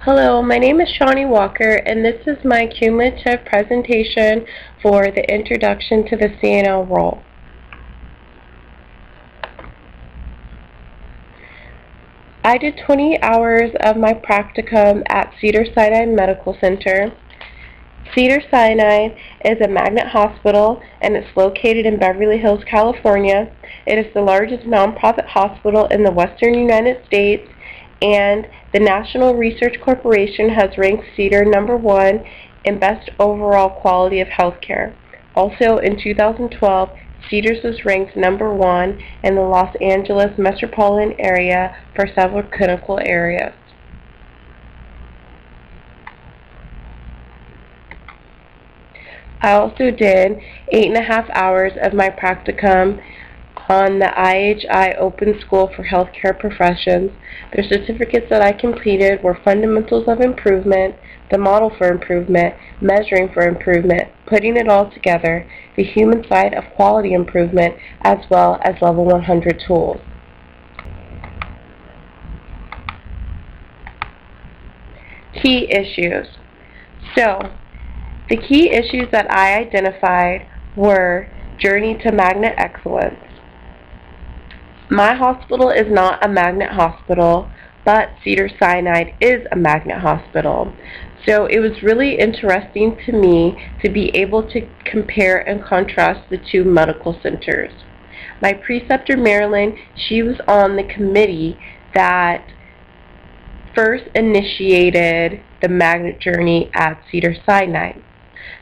Hello, my name is Shawnee Walker, and this is my cumulative presentation for the Introduction to the CNL Role. I did 20 hours of my practicum at Cedars-Sinai Medical Center. Cedars-Sinai is a magnet hospital, and it's located in Beverly Hills, California. It is the largest nonprofit hospital in the western United States, and the National Research Corporation has ranked Cedar #1 in best overall quality of healthcare. Also, in 2012, Cedars was ranked #1 in the Los Angeles metropolitan area for several clinical areas. I also did 8.5 hours of my practicum on the IHI Open School for Healthcare Professions. The certificates that I completed were Fundamentals of Improvement, the Model for Improvement, Measuring for Improvement, Putting it All Together, the Human Side of Quality Improvement, as well as Level 100 Tools. Key issues. The key issues that I identified were Journey to Magnet Excellence. My hospital is not a magnet hospital, but Cedars-Sinai is a magnet hospital. So it was really interesting to me to be able to compare and contrast the two medical centers. My preceptor, Marilyn, she was on the committee that first initiated the magnet journey at Cedars-Sinai.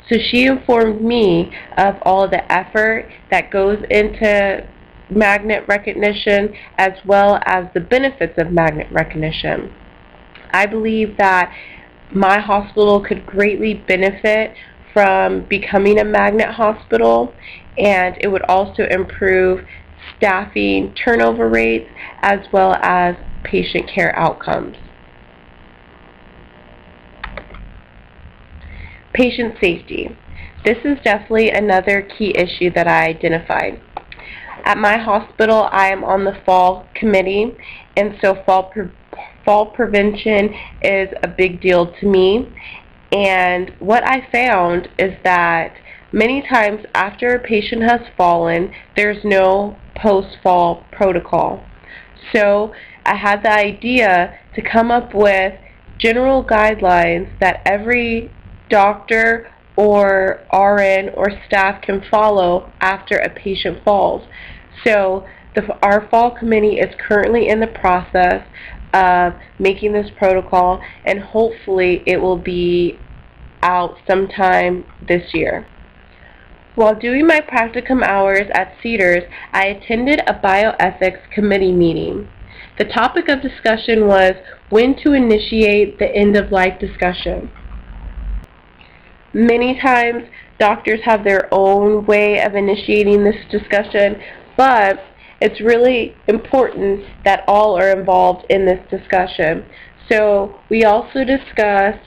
So she informed me of all the effort that goes into magnet recognition as well as the benefits of magnet recognition. I believe that my hospital could greatly benefit from becoming a magnet hospital, and it would also improve staffing turnover rates as well as patient care outcomes. Patient safety. This is definitely another key issue that I identified. At my hospital, I am on the fall committee, and so fall prevention is a big deal to me. And what I found is that many times after a patient has fallen, there's no post-fall protocol. So I had the idea to come up with general guidelines that every doctor or RN or staff can follow after a patient falls. So our fall committee is currently in the process of making this protocol, and hopefully it will be out sometime this year. While doing my practicum hours at Cedars, I attended a bioethics committee meeting. The topic of discussion was when to initiate the end-of-life discussion. Many times, doctors have their own way of initiating this discussion, but it's really important that all are involved in this discussion. So we also discussed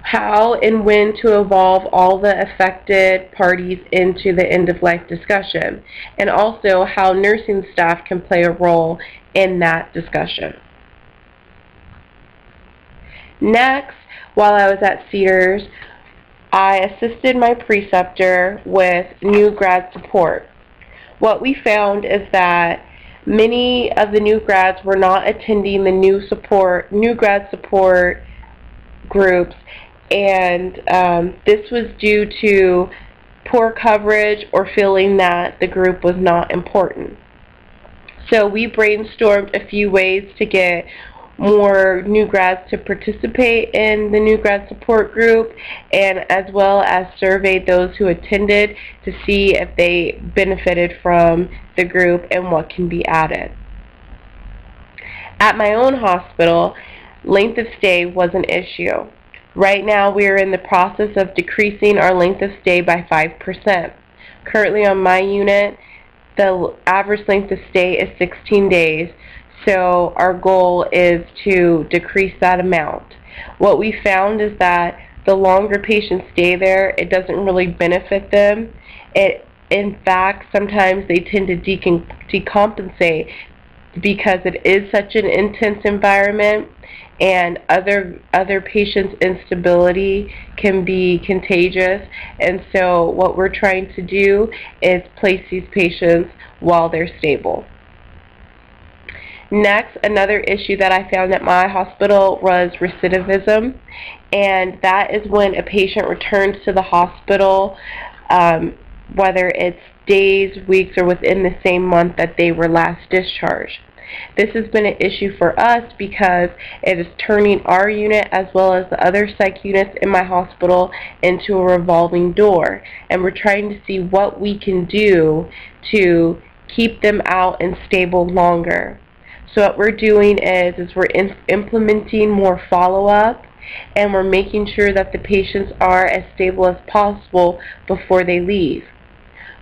how and when to involve all the affected parties into the end-of-life discussion, and also how nursing staff can play a role in that discussion. Next, while I was at Cedars, I assisted my preceptor with new grad support. What we found is that many of the new grads were not attending the new grad support groups, and this was due to poor coverage or feeling that the group was not important. So we brainstormed a few ways to get more new grads to participate in the new grad support group, and as well as surveyed those who attended to see if they benefited from the group and what can be added. At my own hospital, length of stay was an issue. Right now we are in the process of decreasing our length of stay by 5%. Currently on my unit, the average length of stay is 16 days. So our goal is to decrease that amount. What we found is that the longer patients stay there, it doesn't really benefit them. In fact, sometimes they tend to decompensate because it is such an intense environment, and other patients' instability can be contagious, and so what we're trying to do is place these patients while they're stable. Next, another issue that I found at my hospital was recidivism, and that is when a patient returns to the hospital, whether it's days, weeks, or within the same month that they were last discharged. This has been an issue for us because it is turning our unit as well as the other psych units in my hospital into a revolving door, and we're trying to see what we can do to keep them out and stable longer. So what we're doing is we're implementing more follow-up, and we're making sure that the patients are as stable as possible before they leave.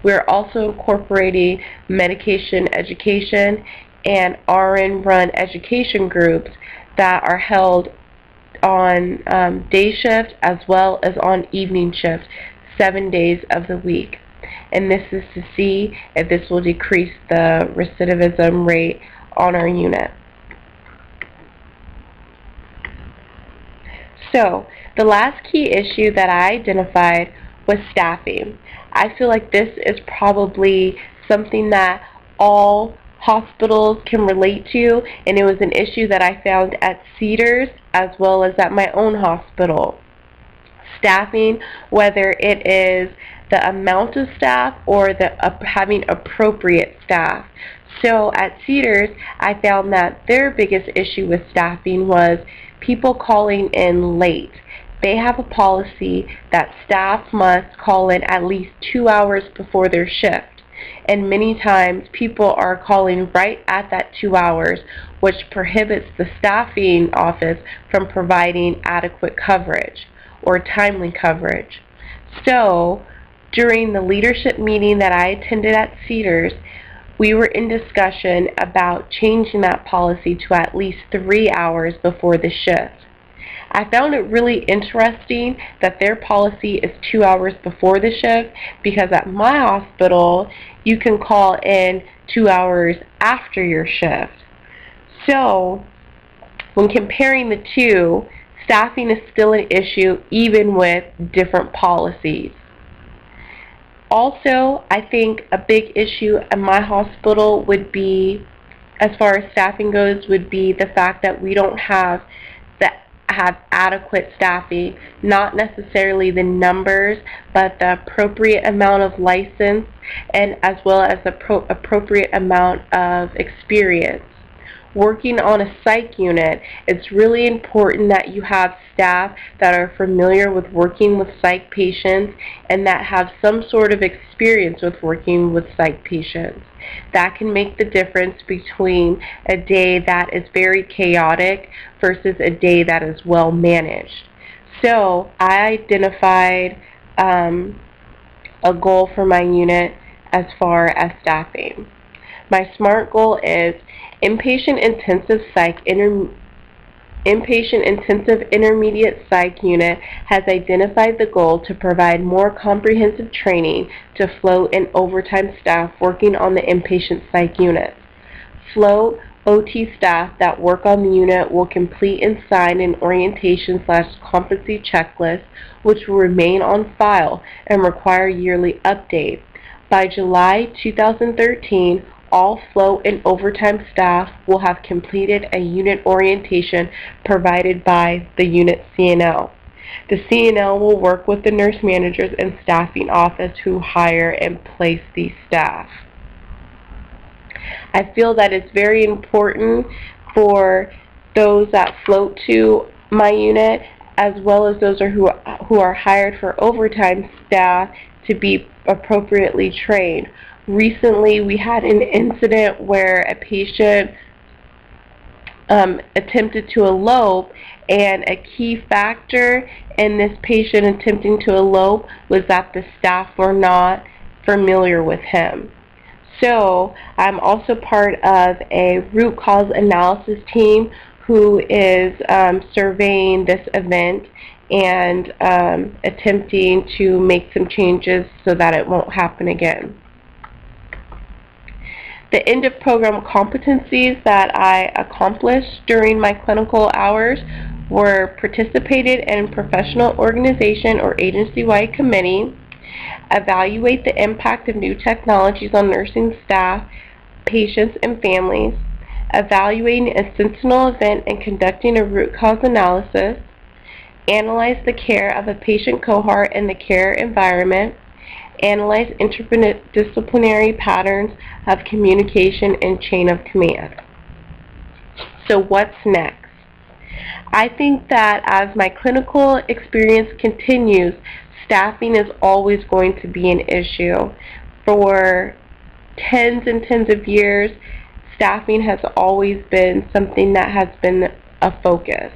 We're also incorporating medication education and RN-run education groups that are held on day shift as well as on evening shift, 7 days of the week. And this is to see if this will decrease the recidivism rate on our unit. So, the last key issue that I identified was staffing. I feel like this is probably something that all hospitals can relate to, and it was an issue that I found at Cedars as well as at my own hospital. Staffing, whether it is the amount of staff or having appropriate staff. So at Cedars, I found that their biggest issue with staffing was people calling in late. They have a policy that staff must call in at least 2 hours before their shift, and many times people are calling right at that 2 hours, which prohibits the staffing office from providing adequate coverage or timely coverage. So during the leadership meeting that I attended at Cedars, we were in discussion about changing that policy to at least 3 hours before the shift. I found it really interesting that their policy is 2 hours before the shift, because at my hospital you can call in 2 hours after your shift. So when comparing the two, staffing is still an issue even with different policies. Also, I think a big issue at my hospital would be, as far as staffing goes, would be the fact that we don't have adequate staffing, not necessarily the numbers, but the appropriate amount of license and as well as the appropriate amount of experience. Working on a psych unit, it's really important that you have staff that are familiar with working with psych patients and that have some sort of experience with working with psych patients. That can make the difference between a day that is very chaotic versus a day that is well managed. So I identified a goal for my unit as far as staffing. My SMART goal is Inpatient Intensive Intermediate Psych Unit has identified the goal to provide more comprehensive training to float and overtime staff working on the inpatient psych unit. Float OT staff that work on the unit will complete and sign an orientation/competency checklist, which will remain on file and require yearly updates. By July 2013, all float and overtime staff will have completed a unit orientation provided by the unit CNL. The CNL will work with the nurse managers and staffing office who hire and place these staff. I feel that it's very important for those that float to my unit as well as those who are hired for overtime staff to be appropriately trained. Recently, we had an incident where a patient attempted to elope, and a key factor in this patient attempting to elope was that the staff were not familiar with him. So I'm also part of a root cause analysis team who is surveying this event and attempting to make some changes so that it won't happen again. The end of program competencies that I accomplished during my clinical hours were participated in professional organization or agency-wide committee, evaluate the impact of new technologies on nursing staff, patients, and families, evaluating a sentinel event and conducting a root cause analysis, analyze the care of a patient cohort in the care environment, analyze interdisciplinary patterns of communication and chain of command. So what's next? I think that as my clinical experience continues, staffing is always going to be an issue. For tens and tens of years, staffing has always been something that has been a focus.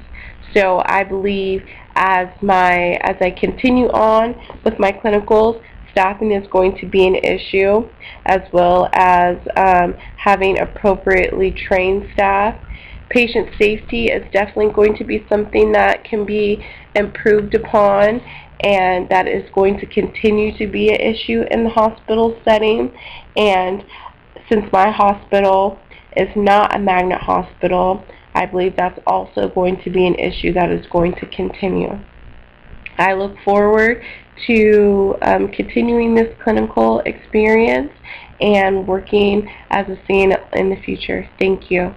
So I believe as I continue on with my clinicals, staffing is going to be an issue, as well as having appropriately trained staff. Patient safety is definitely going to be something that can be improved upon, and that is going to continue to be an issue in the hospital setting. And since my hospital is not a magnet hospital, I believe that's also going to be an issue that is going to continue. I look forward to continuing this clinical experience and working as a CNL in the future. Thank you.